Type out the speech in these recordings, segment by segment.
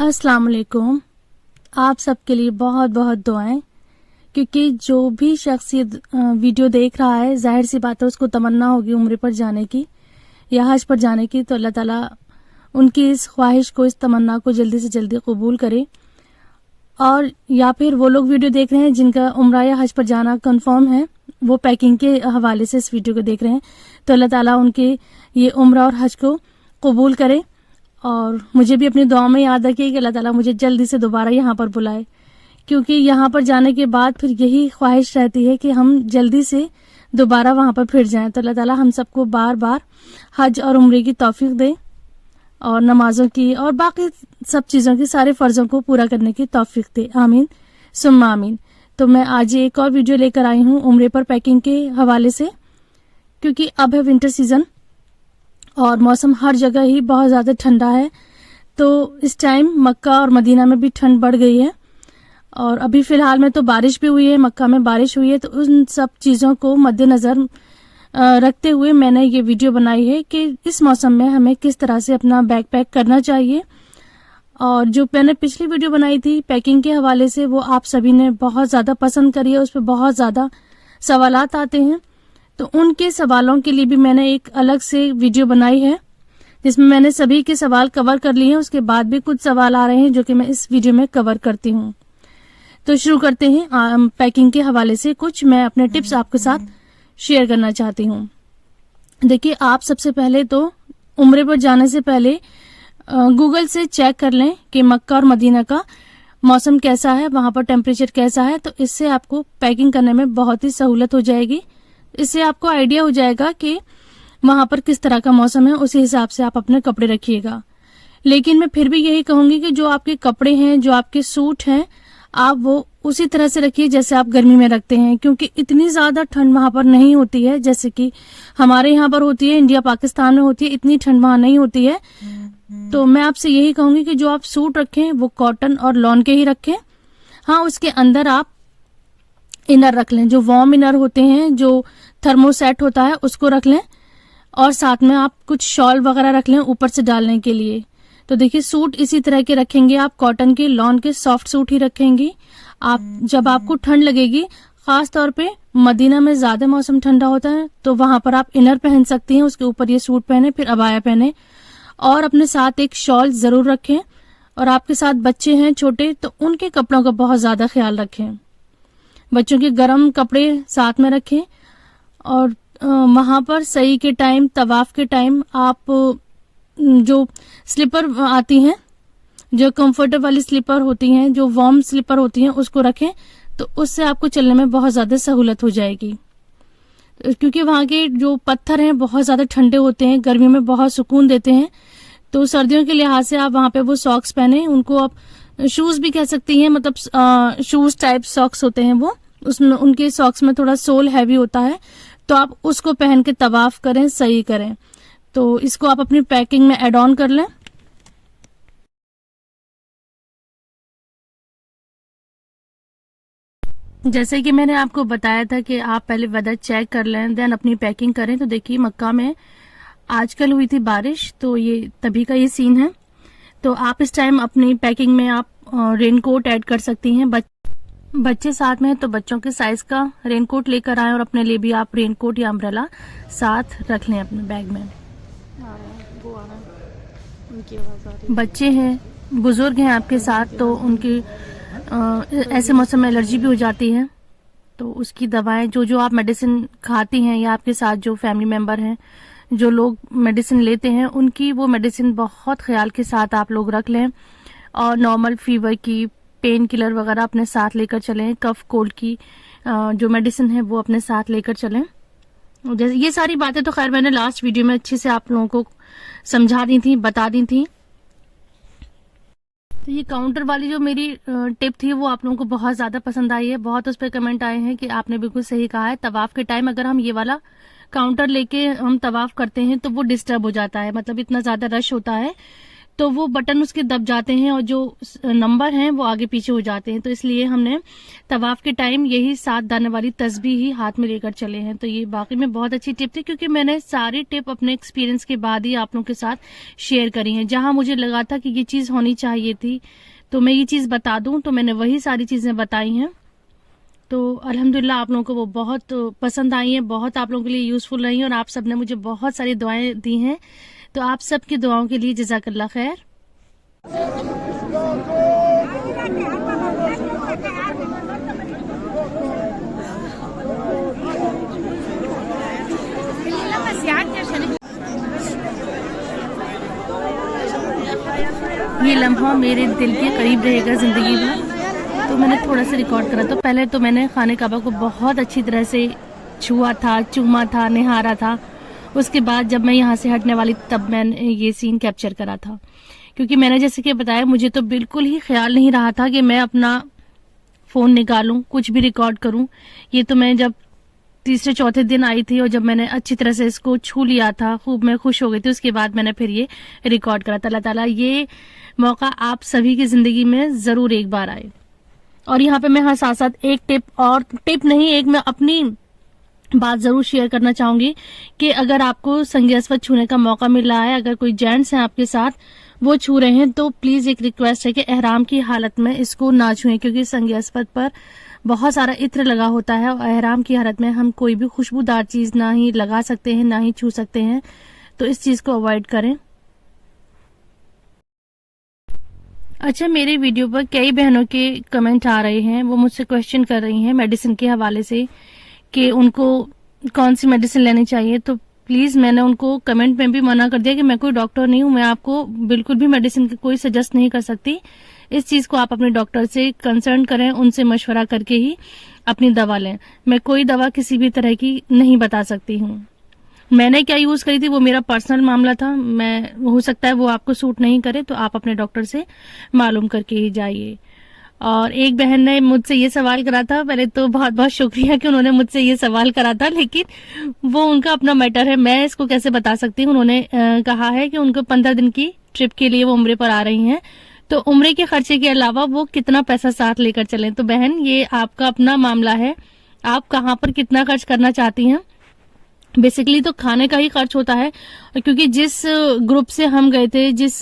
अस्सलाम वालेकुम। आप सबके लिए बहुत बहुत दुआएं, क्योंकि जो भी शख्स ये वीडियो देख रहा है, जाहिर सी बात है उसको तमन्ना होगी उम्रे पर जाने की या हज पर जाने की। तो अल्लाह ताला उनकी इस ख्वाहिश को, इस तमन्ना को जल्दी से जल्दी कबूल करे। और या फिर वो लोग वीडियो देख रहे हैं जिनका उम्रा या हज पर जाना कंफर्म है, वो पैकिंग के हवाले से इस वीडियो को देख रहे हैं, तो अल्लाह ताला उनके ये उम्रा और हज को कबूल करे। और मुझे भी अपनी दुआ में याद रखिए कि अल्लाह ताला मुझे जल्दी से दोबारा यहाँ पर बुलाए, क्योंकि यहाँ पर जाने के बाद फिर यही ख्वाहिश रहती है कि हम जल्दी से दोबारा वहाँ पर फिर जाएं। तो अल्लाह ताला हम सबको बार बार हज और उम्रे की तौफीक दे और नमाजों की और बाकी सब चीज़ों की, सारे फ़र्ज़ों को पूरा करने की तौफीक दे। आमीन सुम्मा आमीन। तो मैं आज एक और वीडियो लेकर आई हूँ उम्रे पर पैकिंग के हवाले से, क्योंकि अब है विंटर सीज़न और मौसम हर जगह ही बहुत ज़्यादा ठंडा है। तो इस टाइम मक्का और मदीना में भी ठंड बढ़ गई है और अभी फ़िलहाल में तो बारिश भी हुई है, मक्का में बारिश हुई है। तो उन सब चीज़ों को मद्देनज़र रखते हुए मैंने ये वीडियो बनाई है कि इस मौसम में हमें किस तरह से अपना बैग पैक करना चाहिए। और जो मैंने पिछली वीडियो बनाई थी पैकिंग के हवाले से, वो आप सभी ने बहुत ज़्यादा पसंद करी है, उस पर बहुत ज़्यादा सवालात आते हैं। तो उनके सवालों के लिए भी मैंने एक अलग से वीडियो बनाई है, जिसमें मैंने सभी के सवाल कवर कर लिए हैं। उसके बाद भी कुछ सवाल आ रहे हैं जो कि मैं इस वीडियो में कवर करती हूँ। तो शुरू करते हैं पैकिंग के हवाले से। कुछ मैं अपने टिप्स आपके साथ शेयर करना चाहती हूँ। देखिए, आप सबसे पहले तो उम्रे पर जाने से पहले गूगल से चेक कर लें कि मक्का और मदीना का मौसम कैसा है, वहां पर टेम्परेचर कैसा है। तो इससे आपको पैकिंग करने में बहुत ही सहूलत हो जाएगी। इससे आपको आइडिया हो जाएगा कि वहां पर किस तरह का मौसम है, उसी हिसाब से आप अपने कपड़े रखिएगा। लेकिन मैं फिर भी यही कहूंगी कि जो आपके कपड़े हैं, जो आपके सूट हैं, आप वो उसी तरह से रखिए जैसे आप गर्मी में रखते हैं, क्योंकि इतनी ज्यादा ठंड वहां पर नहीं होती है जैसे कि हमारे यहाँ पर होती है, इंडिया पाकिस्तान में होती है। इतनी ठंड वहां नहीं होती है। तो मैं आपसे यही कहूंगी कि जो आप सूट रखें वो कॉटन और लॉन के ही रखें। हाँ, उसके अंदर आप इनर रख लें, जो वार्म इनर होते हैं, जो थर्मोसेट होता है, उसको रख लें। और साथ में आप कुछ शॉल वगैरह रख लें ऊपर से डालने के लिए। तो देखिए, सूट इसी तरह के रखेंगे आप, कॉटन के, लॉन के, सॉफ्ट सूट ही रखेंगी आप। जब आपको ठंड लगेगी, खास तौर पे मदीना में ज्यादा मौसम ठंडा होता है, तो वहां पर आप इनर पहन सकती हैं, उसके ऊपर ये सूट पहने, फिर अबाया पहने। और अपने साथ एक शॉल जरूर रखें। और आपके साथ बच्चे हैं छोटे, तो उनके कपड़ों का बहुत ज्यादा ख्याल रखें। बच्चों के गर्म कपड़े साथ में रखें। और वहां पर सही के टाइम, तवाफ के टाइम, आप जो स्लीपर आती हैं, जो कंफर्टेबल वाली स्लीपर होती हैं, जो वार्म स्लीपर होती हैं, उसको रखें। तो उससे आपको चलने में बहुत ज्यादा सहूलत हो जाएगी, क्योंकि वहां के जो पत्थर हैं बहुत ज्यादा ठंडे होते हैं, गर्मियों में बहुत सुकून देते हैं। तो सर्दियों के लिहाज से आप वहां पे वो सॉक्स पहने, उनको आप शूज भी कह सकती हैं, मतलब शूज टाइप सॉक्स होते हैं वो, उसमें उनके सॉक्स में थोड़ा सोल हैवी होता है, तो आप उसको पहन के तवाफ करें, सही करें। तो इसको आप अपनी पैकिंग में ऐड ऑन कर लें। जैसे कि मैंने आपको बताया था कि आप पहले वेदर चेक कर लें, देन अपनी पैकिंग करें। तो देखिए, मक्का में आजकल हुई थी बारिश, तो ये तभी का ये सीन है। तो आप इस टाइम अपनी पैकिंग में आप रेनकोट ऐड कर सकती हैं। बच्चे साथ में हैं तो बच्चों के साइज का रेनकोट लेकर आएं, और अपने लिए भी आप रेनकोट या अम्ब्रेला साथ रख लें अपने बैग में। बच्चे हैं, बुजुर्ग हैं आपके साथ, तो उनकी ऐसे मौसम में एलर्जी भी हो जाती है। तो उसकी दवाएं, जो आप मेडिसिन खाती हैं, या आपके साथ जो फैमिली मेंबर हैं, जो लोग मेडिसिन लेते हैं, उनकी वो मेडिसिन बहुत ख्याल के साथ आप लोग रख लें। और नॉर्मल फीवर की पेन किलर वगैरह अपने साथ लेकर चलें। कफ कोल्ड की जो मेडिसिन है वो अपने साथ लेकर चलें। जैसे ये सारी बातें तो खैर मैंने लास्ट वीडियो में अच्छे से आप लोगों को समझा दी थी, बता दी थी। तो ये काउंटर वाली जो मेरी टिप थी वो आप लोगों को बहुत ज्यादा पसंद आई है। बहुत उस पर कमेंट आए हैं कि आपने बिल्कुल सही कहा है, तवाफ के टाइम अगर हम ये वाला काउंटर लेके हम तवाफ करते हैं तो वो डिस्टर्ब हो जाता है, मतलब इतना ज्यादा रश होता है तो वो बटन उसके दब जाते हैं और जो नंबर हैं वो आगे पीछे हो जाते हैं। तो इसलिए हमने तवाफ के टाइम यही 7 दाने वाली तस्बीह ही हाथ में लेकर चले हैं। तो ये बाकी में बहुत अच्छी टिप थी, क्योंकि मैंने सारी टिप अपने एक्सपीरियंस के बाद ही आप लोगों के साथ शेयर करी है। जहां मुझे लगा था कि ये चीज होनी चाहिए थी तो मैं ये चीज बता दूं, तो मैंने वही सारी चीजें बताई हैं। तो अल्हम्दुलिल्लाह आप लोगों को वो बहुत पसंद आई हैं, बहुत आप लोगों के लिए यूजफुल रही हैं और आप सबने मुझे बहुत सारी दुआएं दी हैं। तो आप सबकी दुआओं के लिए जज़ाकल्लाह खैर। ये लम्हा मेरे दिल के करीब रहेगा जिंदगी भर, तो मैंने थोड़ा सा रिकॉर्ड करा। तो पहले तो मैंने खाने काबा को बहुत अच्छी तरह से छुआ था, चूमा था, निहारा था। उसके बाद जब मैं यहाँ से हटने वाली तब मैंने ये सीन कैप्चर करा था, क्योंकि मैंने जैसे कि बताया मुझे तो बिल्कुल ही ख्याल नहीं रहा था कि मैं अपना फोन निकालूं, कुछ भी रिकॉर्ड करूं। ये तो मैं जब तीसरे चौथे दिन आई थी और जब मैंने अच्छी तरह से इसको छू लिया था, खूब मैं खुश हो गई थी, उसके बाद मैंने फिर ये रिकॉर्ड करा था। अल्लाह ताला ये मौका आप सभी की जिंदगी में जरूर एक बार आए। और यहाँ पे मैं हाँ साथ साथ एक टिप नहीं, एक मैं अपनी बात जरूर शेयर करना चाहूंगी कि अगर आपको संगे अस्वद छूने का मौका मिल रहा है, अगर कोई जेंट्स हैं आपके साथ वो छू रहे हैं, तो प्लीज एक रिक्वेस्ट है कि एहराम की हालत में इसको ना छुएं, क्योंकि संगे अस्वद पर बहुत सारा इत्र लगा होता है और एहराम की हालत में हम कोई भी खुशबूदार चीज ना ही लगा सकते हैं ना ही छू सकते हैं। तो इस चीज को अवॉइड करें। अच्छा, मेरे वीडियो पर कई बहनों के कमेंट आ रहे हैं, वो मुझसे क्वेश्चन कर रही हैं मेडिसिन के हवाले से कि उनको कौन सी मेडिसिन लेनी चाहिए। तो प्लीज मैंने उनको कमेंट में भी मना कर दिया कि मैं कोई डॉक्टर नहीं हूं, मैं आपको बिल्कुल भी मेडिसिन की कोई सजेस्ट नहीं कर सकती। इस चीज को आप अपने डॉक्टर से कंसर्न करें, उनसे मशवरा करके ही अपनी दवा लें। मैं कोई दवा किसी भी तरह की नहीं बता सकती हूँ। मैंने क्या यूज करी थी वो मेरा पर्सनल मामला था, मैं हो सकता है वो आपको सूट नहीं करे, तो आप अपने डॉक्टर से मालूम करके ही जाइए। और एक बहन ने मुझसे ये सवाल करा था, पहले तो बहुत बहुत शुक्रिया कि उन्होंने मुझसे ये सवाल करा था, लेकिन वो उनका अपना मैटर है, मैं इसको कैसे बता सकती हूँ। उन्होंने कहा है कि उनको 15 दिन की ट्रिप के लिए वो उम्रे पर आ रही हैं, तो उम्रे के खर्चे के अलावा वो कितना पैसा साथ लेकर चलें। तो बहन ये आपका अपना मामला है, आप कहाँ पर कितना खर्च करना चाहती हैं। बेसिकली तो खाने का ही खर्च होता है, क्योंकि जिस ग्रुप से हम गए थे, जिस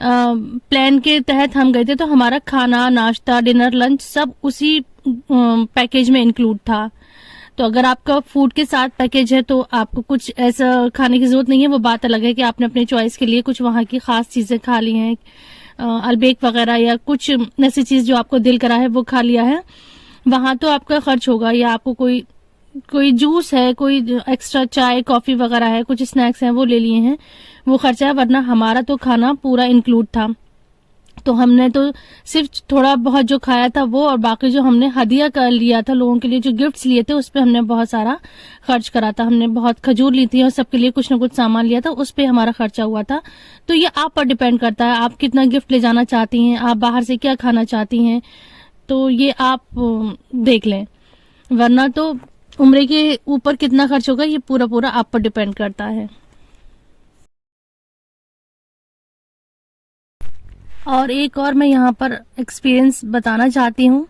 प्लान के तहत हम गए थे, तो हमारा खाना, नाश्ता, डिनर, लंच सब उसी पैकेज में इंक्लूड था। तो अगर आपका फूड के साथ पैकेज है तो आपको कुछ ऐसा खाने की जरूरत नहीं है। वो बात अलग है कि आपने अपने चॉइस के लिए कुछ वहां की खास चीजें खा ली हैं, अलबेक वगैरह या कुछ ऐसी चीज जो आपको दिल करा है वो खा लिया है, वहां तो आपका खर्च होगा। या आपको कोई जूस है, कोई एक्स्ट्रा चाय कॉफी वगैरह है, कुछ स्नैक्स हैं वो ले लिए हैं, वो खर्चा है। वरना हमारा तो खाना पूरा इंक्लूड था। तो हमने तो सिर्फ थोड़ा बहुत जो खाया था वो, और बाकी जो हमने हदिया कर लिया था लोगों के लिए, जो गिफ्ट्स लिए थे, उस पे हमने बहुत सारा खर्च करा था। हमने बहुत खजूर ली थी और सबके लिए कुछ न कुछ सामान लिया था, उस पे हमारा खर्चा हुआ था। तो ये आप पर डिपेंड करता है, आप कितना गिफ्ट ले जाना चाहती हैं, आप बाहर से क्या खाना चाहती हैं, तो ये आप देख लें। वरना तो उम्रे के ऊपर कितना खर्च होगा ये पूरा पूरा आप पर डिपेंड करता है। और एक और मैं यहाँ पर एक्सपीरियंस बताना चाहती हूँ,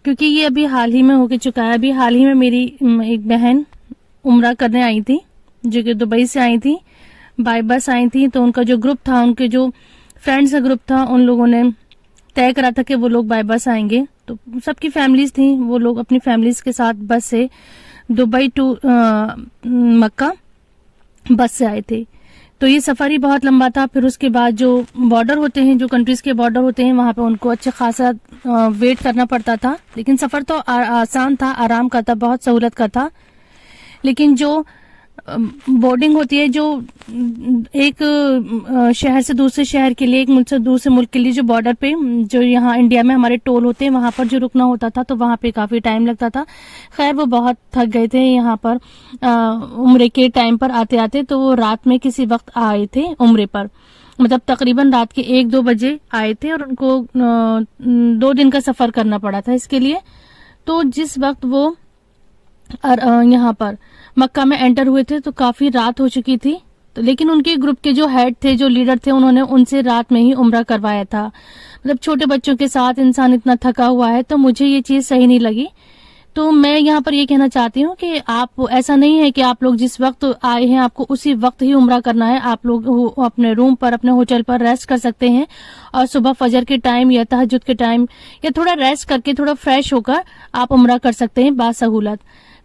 क्योंकि ये अभी हाल ही में होके चुका है। अभी हाल ही में मेरी एक बहन उम्रा करने आई थी, जो कि दुबई से आई थी, बाय बस आई थी। तो उनका जो ग्रुप था, उनके जो फ्रेंड्स का ग्रुप था, उन लोगों ने तय करा था कि वो लोग बाय बस आएंगे। तो सबकी फैमिलीज थी, वो लोग अपनी फैमिलीज के साथ बस से दुबई टू मक्का बस से आए थे। तो ये सफर ही बहुत लंबा था। फिर उसके बाद जो बॉर्डर होते हैं, जो कंट्रीज के बॉर्डर होते हैं, वहां पे उनको अच्छा खासा वेट करना पड़ता था। लेकिन सफर तो आसान था, आराम का था, बहुत सहूलत का था। लेकिन जो बोर्डिंग होती है जो एक शहर से दूसरे शहर के लिए, एक मुल्क से दूसरे मुल्क के लिए, जो बॉर्डर पे, जो यहाँ इंडिया में हमारे टोल होते हैं वहां पर जो रुकना होता था, तो वहां पे काफी टाइम लगता था। खैर वो बहुत थक गए थे यहाँ पर उम्रे के टाइम पर आते आते, तो वो रात में किसी वक्त आए थे उम्रे पर, मतलब तकरीबन रात के 1-2 बजे आए थे, और उनको 2 दिन का सफर करना पड़ा था इसके लिए। तो जिस वक्त वो यहाँ पर मक्का में एंटर हुए थे तो काफी रात हो चुकी थी, तो लेकिन उनके ग्रुप के जो हेड थे, जो लीडर थे, उन्होंने उनसे रात में ही उम्रा करवाया था। मतलब छोटे बच्चों के साथ इंसान इतना थका हुआ है, तो मुझे ये चीज सही नहीं लगी। तो मैं यहाँ पर ये कहना चाहती हूँ कि आप, ऐसा नहीं है कि आप लोग जिस वक्त आए हैं आपको उसी वक्त ही उम्रा करना है। आप लोग अपने रूम पर, अपने होटल पर रेस्ट कर सकते हैं, और सुबह फजर के टाइम या तहज्जुद के टाइम या थोड़ा रेस्ट करके थोड़ा फ्रेश होकर आप उम्रा कर सकते हैं बासहूलत।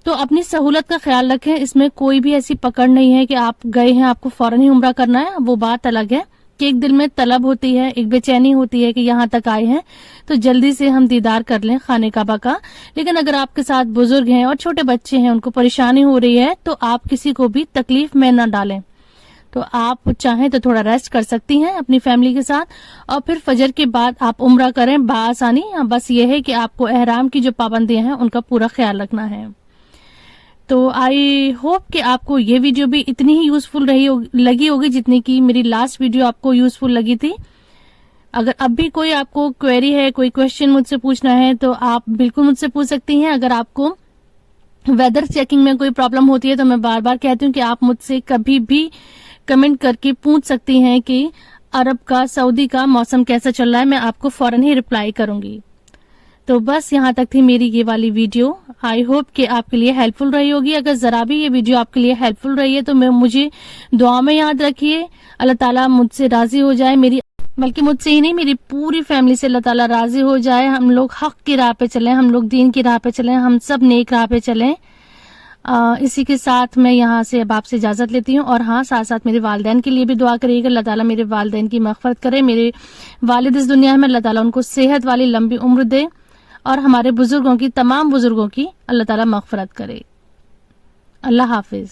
तो अपनी सहूलत का ख्याल रखें, इसमें कोई भी ऐसी पकड़ नहीं है कि आप गए हैं आपको फौरन ही उम्रा करना है। वो बात अलग है कि एक दिल में तलब होती है, एक बेचैनी होती है कि यहाँ तक आए हैं तो जल्दी से हम दीदार कर लें खाने काबा का। लेकिन अगर आपके साथ बुजुर्ग हैं और छोटे बच्चे हैं, उनको परेशानी हो रही है, तो आप किसी को भी तकलीफ में न डालें। तो आप चाहें तो थोड़ा रेस्ट कर सकती हैं अपनी फैमिली के साथ, और फिर फजर के बाद आप उम्रा करें बाआसानी। बस ये है कि आपको एहराम की जो पाबंदियां हैं उनका पूरा ख्याल रखना है। तो आई होप कि आपको ये वीडियो भी इतनी ही यूजफुल लगी होगी जितनी कि मेरी लास्ट वीडियो आपको यूजफुल लगी थी। अगर अब भी कोई आपको क्वेरी है, कोई क्वेश्चन मुझसे पूछना है, तो आप बिल्कुल मुझसे पूछ सकती हैं। अगर आपको वेदर चेकिंग में कोई प्रॉब्लम होती है तो मैं बार बार कहती हूँ कि आप मुझसे कभी भी कमेंट करके पूछ सकती हैं कि अरब का, सऊदी का मौसम कैसा चल रहा है। मैं आपको फौरन ही रिप्लाई करूंगी। तो बस यहाँ तक थी मेरी ये वाली वीडियो। आई होप कि आपके लिए हेल्पफुल रही होगी। अगर जरा भी ये वीडियो आपके लिए हेल्पफुल रही है तो मुझे दुआ में याद रखिए। अल्लाह ताला मुझसे राजी हो जाए, बल्कि मुझसे ही नहीं, मेरी पूरी फैमिली से अल्लाह ताला राजी हो जाए। हम लोग हक की राह पे चलें, हम लोग दीन की राह पे चलें, हम सब नेक राह पे चलें। इसी के साथ मैं यहाँ से अब आपसे इजाजत लेती हूँ। और हाँ, साथ साथ मेरे वालिदैन के लिए भी दुआ करिएगा। अल्लाह ताला मेरे वालिदैन की मग़फ़िरत करे। मेरे वालिद इस दुनिया में, अल्लाह ताला उनको सेहत वाली लंबी उम्र दे, और हमारे बुजुर्गों की, तमाम बुजुर्गों की अल्लाह ताला मग़फ़िरत करे। अल्लाह हाफिज।